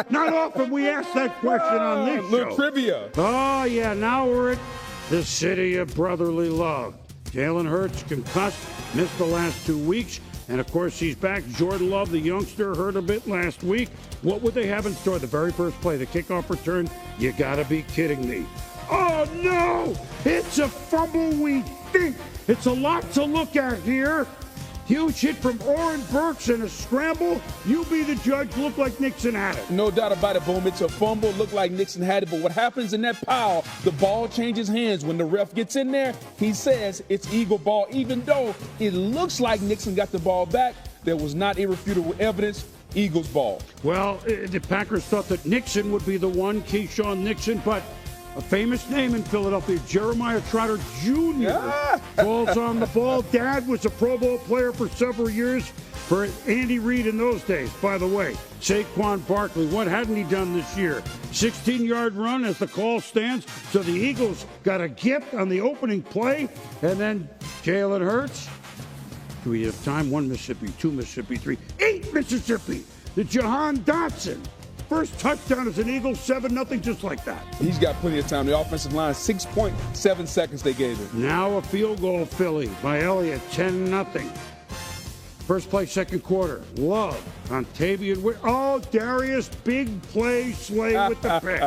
Not often we ask that question on this show. Little trivia. Oh, yeah, now we're at the city of brotherly love. Jalen Hurts concussed, missed the last 2 weeks, and of course he's back. Jordan Love, the youngster, hurt a bit last week. What would they have in store? The very first play, the kickoff return? You gotta be kidding me. Oh, no! It's a fumble, we think. It's a lot to look at here. Huge hit from Oren Burks and a scramble. You be the judge. Looked like Nixon had it. No doubt about it, Boom. It's a fumble. Looked like Nixon had it. But what happens in that pile, the ball changes hands. When the ref gets in there, he says it's Eagle ball. Even though it looks like Nixon got the ball back, there was not irrefutable evidence. Eagles ball. Well, the Packers thought that Nixon would be the one, Keyshawn Nixon, but a famous name in Philadelphia, Jeremiah Trotter Jr. Falls on the ball. Dad was a Pro Bowl player for several years for Andy Reid in those days. By the way, Saquon Barkley, what hadn't he done this year? 16-yard run as the call stands. So the Eagles got a gift on the opening play. And then Jalen Hurts. Do we have time? 1 Mississippi, 2 Mississippi, 3, 8 Mississippi. The Jahan Dotson. First touchdown as an Eagle, 7-0, just like that. He's got plenty of time. The offensive line, 6.7 seconds they gave him. Now a field goal, Philly, by Elliott, 10-0. First play, second quarter. Love on Tavian. Oh, Darius, big play, Slay with the pick.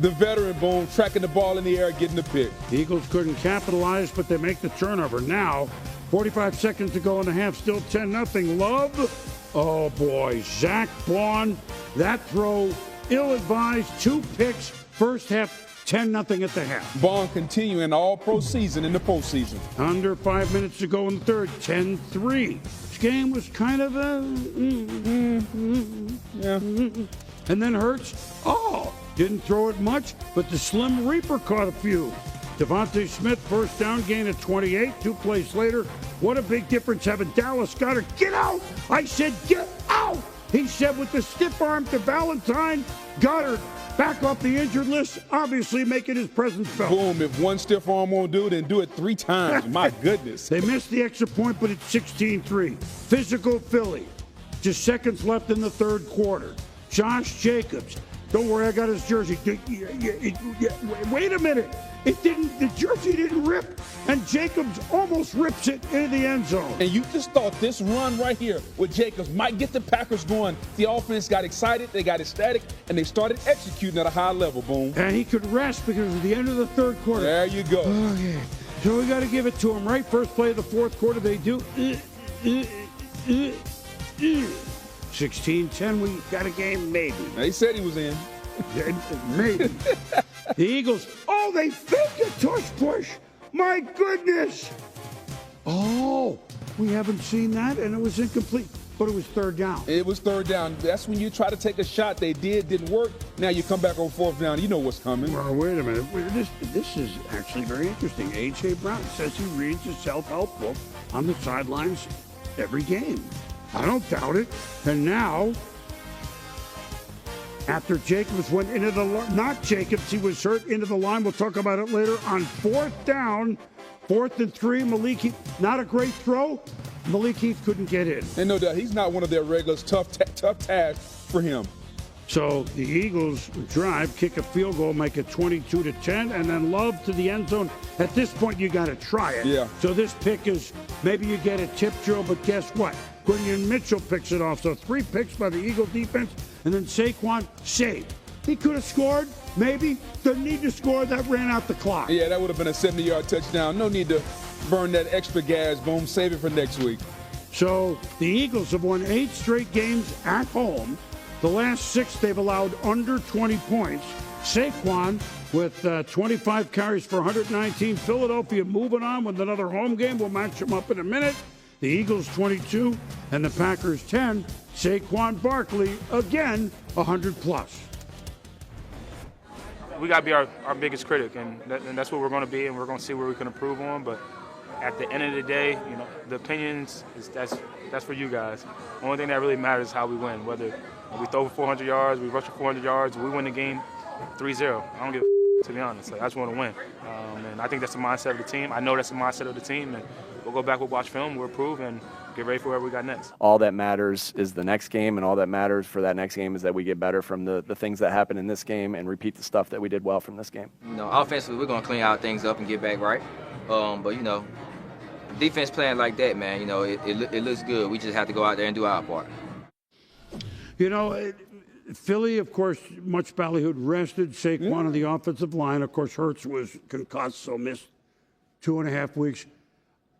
The veteran, Boom, tracking the ball in the air, getting the pick. The Eagles couldn't capitalize, but they make the turnover. Now, 45 seconds to go in the half, still 10-0. Love. Oh, boy, Zach Bond, that throw, ill-advised, 2 picks, first half, 10-0 at the half. Bond continuing all pro season in the postseason. Under 5 minutes to go in the third, 10-3. This game was kind of a... And then Hurts, didn't throw it much, but the Slim Reaper caught a few. Devontae Smith, first down, gain of 28. 2 plays later, what a big difference having Dallas Goedert. Get out! I said get out! He said with the stiff arm to Valentine. Goddard back off the injured list, obviously making his presence felt. Boom, if one stiff arm won't do it, then do it 3 times. My goodness. They missed the extra point, but it's 16-3. Physical Philly. Just seconds left in the third quarter. Josh Jacobs. Don't worry, I got his jersey. Wait a minute. The jersey didn't rip, and Jacobs almost rips it into the end zone. And you just thought this run right here with Jacobs might get the Packers going. The offense got excited, they got ecstatic, and they started executing at a high level, Boom. And he could rest because at the end of the third quarter. There you go. Okay. So we got to give it to him, right? First play of the fourth quarter, they do. 16-10, we got a game, maybe. They said he was in. Maybe. The Eagles, they faked a tush push. My goodness. Oh, we haven't seen that, and it was incomplete. But it was third down. It was third down. That's when you try to take a shot. They didn't work. Now you come back on fourth down. You know what's coming. Well, wait a minute. This is actually very interesting. A.J. Brown says he reads his self-help book on the sidelines every game. I don't doubt it. And now, after Jacobs went into the not Jacobs, he was hurt into the line. We'll talk about it later. On fourth down, 4th and 3, Malik Heath, not a great throw. Malik Heath couldn't get in. And no doubt, he's not one of their regulars. Tough task for him. So the Eagles drive, kick a field goal, make it 22-10, and then Love to the end zone. At this point, you got to try it. Yeah. So this pick is, maybe you get a tip drill, but guess what? Quinion Mitchell picks it off. So 3 picks by the Eagle defense, and then Saquon saved. He could have scored, maybe. Didn't need to score. That ran out the clock. Yeah, that would have been a 70-yard touchdown. No need to burn that extra gas. Boom, save it for next week. So the Eagles have won 8 straight games at home. The last 6, they've allowed under 20 points. Saquon with 25 carries for 119. Philadelphia moving on with another home game. We'll match them up in a minute. The Eagles 22 and the Packers 10. Saquon Barkley, again, 100+. We got to be our biggest critic, and that's what we're going to be, and we're going to see where we can improve on. But at the end of the day, the opinions, that's for you guys. The only thing that really matters is how we win. Whether we throw for 400 yards, we rush for 400 yards, we win the game 3-0. I don't give a to be honest. I just want to win. And I think that's the mindset of the team. I know that's the mindset of the team, and we'll go back, we'll watch film, we'll improve, and get ready for whatever we got next. All that matters is the next game, and all that matters for that next game is that we get better from the things that happen in this game and repeat the stuff that we did well from this game. Offensively, we're going to clean our things up and get back right. But, defense playing like that, man, it looks good. We just have to go out there and do our part. Philly, of course, much ballyhooed, rested Saquon on the offensive line. Of course, Hurts was concussed, so missed 2.5 weeks.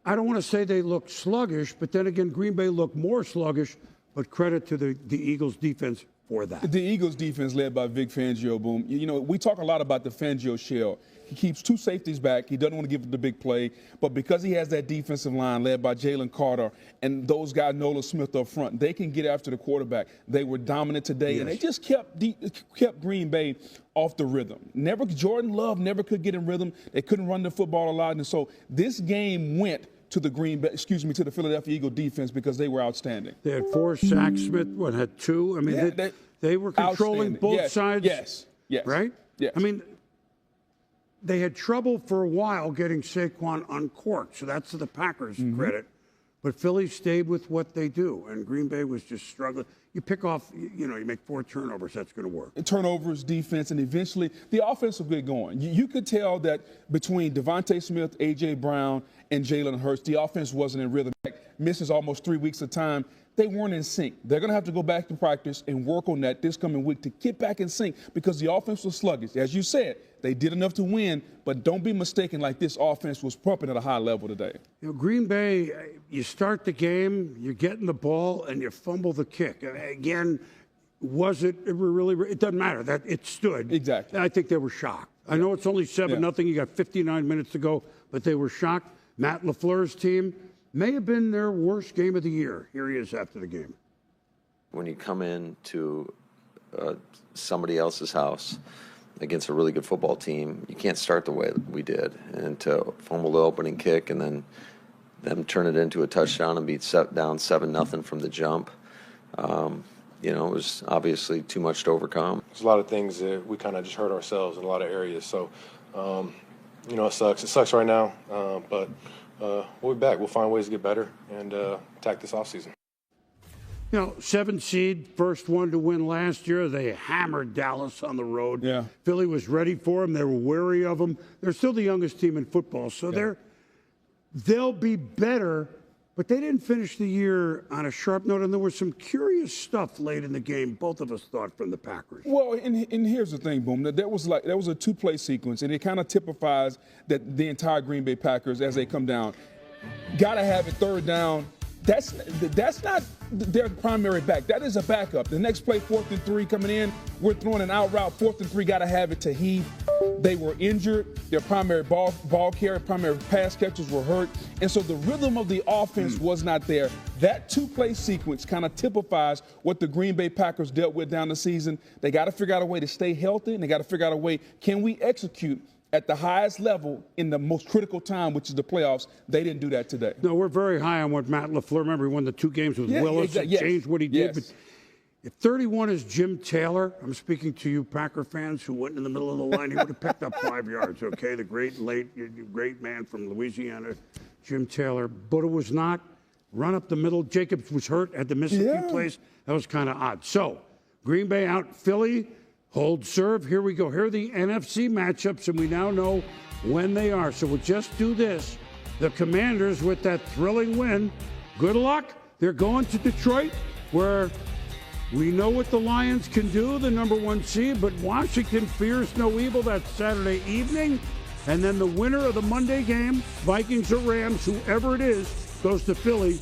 I don't want to say they looked sluggish, but then again, Green Bay looked more sluggish, but credit to the Eagles' defense for that. The Eagles' defense led by Vic Fangio, Boom. We talk a lot about the Fangio shell. He keeps 2 safeties back. He doesn't want to give the big play. But because he has that defensive line led by Jalen Carter and those guys, Nolan Smith up front, they can get after the quarterback. They were dominant today, and they just kept Green Bay off the rhythm. Jordan Love never could get in rhythm. They couldn't run the football a lot. And so this game went to the to the Philadelphia Eagle defense because they were outstanding. They had 4 sacks. Smith had 2. I mean, they were controlling both sides. Yes. Right? Yes. I mean, they had trouble for a while getting Saquon uncorked, so that's to the Packers' credit. But Philly stayed with what they do, and Green Bay was just struggling. You pick off, you make 4 turnovers, that's going to work. Turnovers, defense, and eventually the offense will get going. You could tell that between Devontae Smith, A.J. Brown, and Jalen Hurts, the offense wasn't in rhythm. Misses almost 3 weeks of time. They weren't in sync. They're going to have to go back to practice and work on that this coming week to get back in sync because the offense was sluggish. As you said, they did enough to win, but don't be mistaken like this offense was pumping at a high level today. Green Bay, you start the game, you're getting the ball, and you fumble the kick. Again, it doesn't matter. That it stood. Exactly. I think they were shocked. I know it's only 7-0. You got 59 minutes to go, but they were shocked. Matt LaFleur's team may have been their worst game of the year. Here he is after the game. When you come into somebody else's house against a really good football team, you can't start the way we did. And to fumble the opening kick and then them turn it into a touchdown and be down 7-0 from the jump, it was obviously too much to overcome. There's a lot of things that we kind of just hurt ourselves in a lot of areas. So, it sucks. It sucks right now, but we'll be back. We'll find ways to get better and attack this offseason. 7 seed, first one to win last year. They hammered Dallas on the road. Yeah. Philly was ready for them. They were wary of them. They're still the youngest team in football, so they'll be better. But they didn't finish the year on a sharp note, and there was some curious stuff late in the game, both of us thought, from the Packers. Well, and here's the thing, Boom. That was a 2-play sequence, and it kind of typifies that the entire Green Bay Packers as they come down. Got to have it third down. That's not their primary back. That is a backup. The next play, 4th and 3 coming in, we're throwing an out route, 4th and 3, got to have it to Heath. They were injured. Their primary ball carrier, primary pass catchers were hurt. And so the rhythm of the offense was not there. That 2-play sequence kind of typifies what the Green Bay Packers dealt with down the season. They got to figure out a way to stay healthy, and they got to figure out a way, can we execute at the highest level in the most critical time, which is the playoffs? They didn't do that today. No, we're very high on what Matt LaFleur, remember he won the 2 games with Willis, exactly. Changed what he did. But if 31 is Jim Taylor, I'm speaking to you Packer fans who went in the middle of the line, he would have picked up 5 yards, okay? The great man from Louisiana, Jim Taylor. But it was not run up the middle. Jacobs was hurt, had to miss a few plays. That was kind of odd. So, Green Bay out, Philly, hold serve. Here we go. Here are the NFC matchups, and we now know when they are. So we'll just do this. The Commanders with that thrilling win. Good luck. They're going to Detroit, where we know what the Lions can do, the number 1 seed, but Washington fears no evil. That's Saturday evening. And then the winner of the Monday game, Vikings or Rams, whoever it is, goes to Philly